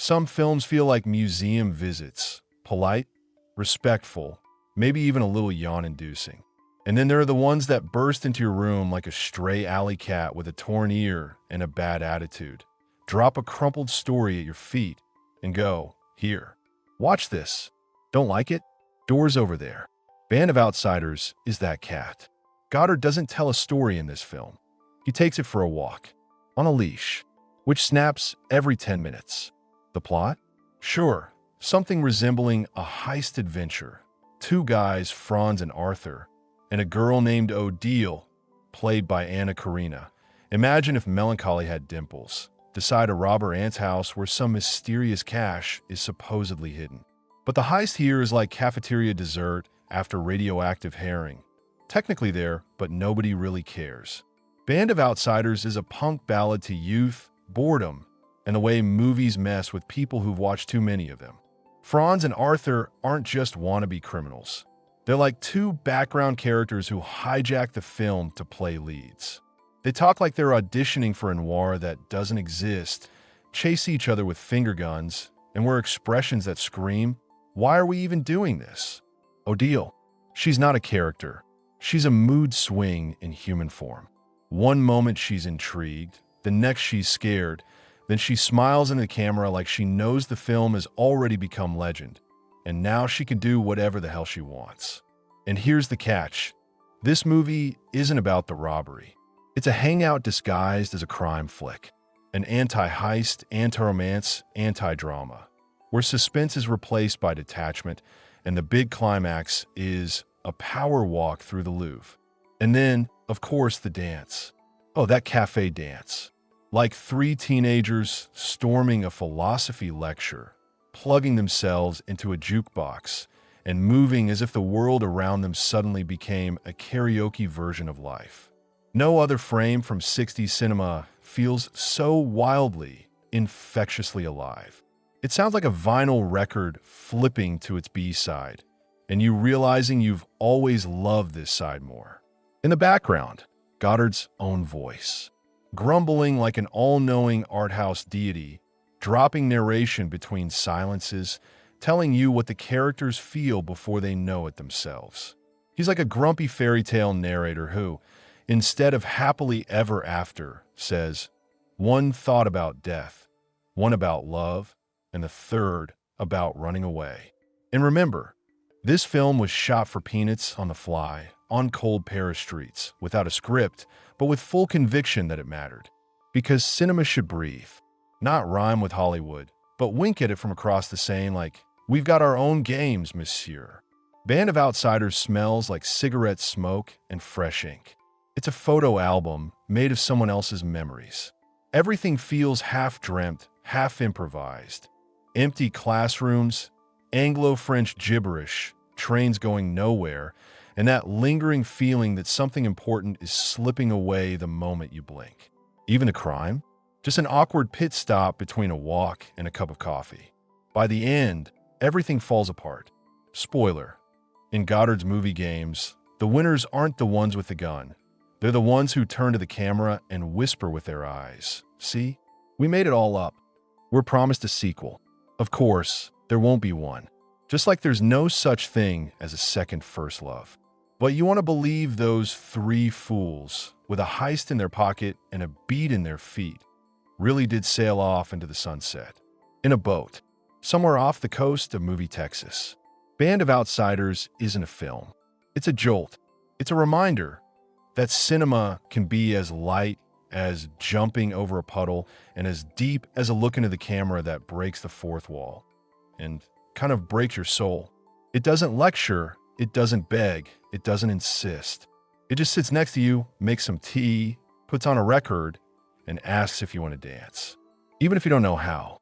Some films feel like museum visits, polite, respectful, maybe even a little yawn-inducing. And then there are the ones that burst into your room like a stray alley cat with a torn ear and a bad attitude. Drop a crumpled story at your feet and go, "Here, watch this. Don't like it? Door's over there." Band of Outsiders is that cat. Godard doesn't tell a story in this film. He takes it for a walk, on a leash, which snaps every 10 minutes. The plot? Sure, something resembling a heist adventure. Two guys, Franz and Arthur, and a girl named Odile, played by Karina. Imagine if melancholy had dimples. Decide to rob her aunt's house where some mysterious cache is supposedly hidden. But the heist here is like cafeteria dessert after radioactive herring. Technically there, but nobody really cares. Band of Outsiders is a punk ballad to youth, boredom, and the way movies mess with people who've watched too many of them. Franz and Arthur aren't just wannabe criminals. They're like two background characters who hijack the film to play leads. They talk like they're auditioning for a noir that doesn't exist, chase each other with finger guns, and wear expressions that scream, "Why are we even doing this?" Odile, she's not a character. She's a mood swing in human form. One moment she's intrigued, the next she's scared, then she smiles into the camera like she knows the film has already become legend, and now she can do whatever the hell she wants. And here's the catch. This movie isn't about the robbery. It's a hangout disguised as a crime flick, an anti-heist, anti-romance, anti-drama, where suspense is replaced by detachment, and the big climax is a power walk through the Louvre. And then, of course, the dance. Oh, that cafe dance. Like three teenagers storming a philosophy lecture, plugging themselves into a jukebox, and moving as if the world around them suddenly became a karaoke version of life. No other frame from 60s cinema feels so wildly, infectiously alive. It sounds like a vinyl record flipping to its B-side, and you realizing you've always loved this side more. In the background, Godard's own voice, grumbling like an all-knowing Arthouse deity, dropping narration between silences, telling you what the characters feel before they know it themselves. He's like a grumpy fairy tale narrator who, instead of happily ever after, says, one thought about death, one about love, and the third about running away. And remember, this film was shot for peanuts on the fly, on cold Paris streets, without a script, but with full conviction that it mattered. Because cinema should breathe, not rhyme with Hollywood, but wink at it from across the Seine like, "We've got our own games, monsieur." Band of Outsiders smells like cigarette smoke and fresh ink. It's a photo album made of someone else's memories. Everything feels half-dreamt, half-improvised. Empty classrooms, Anglo-French gibberish, trains going nowhere, and that lingering feeling that something important is slipping away the moment you blink. Even the crime? Just an awkward pit stop between a walk and a cup of coffee. By the end, everything falls apart. Spoiler. In Godard's movie games, the winners aren't the ones with the gun. They're the ones who turn to the camera and whisper with their eyes, "See? We made it all up. We're promised a sequel." Of course, there won't be one. Just like there's no such thing as a second First Love. But you want to believe those three fools, with a heist in their pocket and a beat in their feet, really did sail off into the sunset. In a boat, somewhere off the coast of movie Texas. Band of Outsiders isn't a film. It's a jolt. It's a reminder that cinema can be as light as jumping over a puddle and as deep as a look into the camera that breaks the fourth wall and kind of breaks your soul. It doesn't lecture, it doesn't beg, it doesn't insist. It just sits next to you, makes some tea, puts on a record, and asks if you want to dance, even if you don't know how.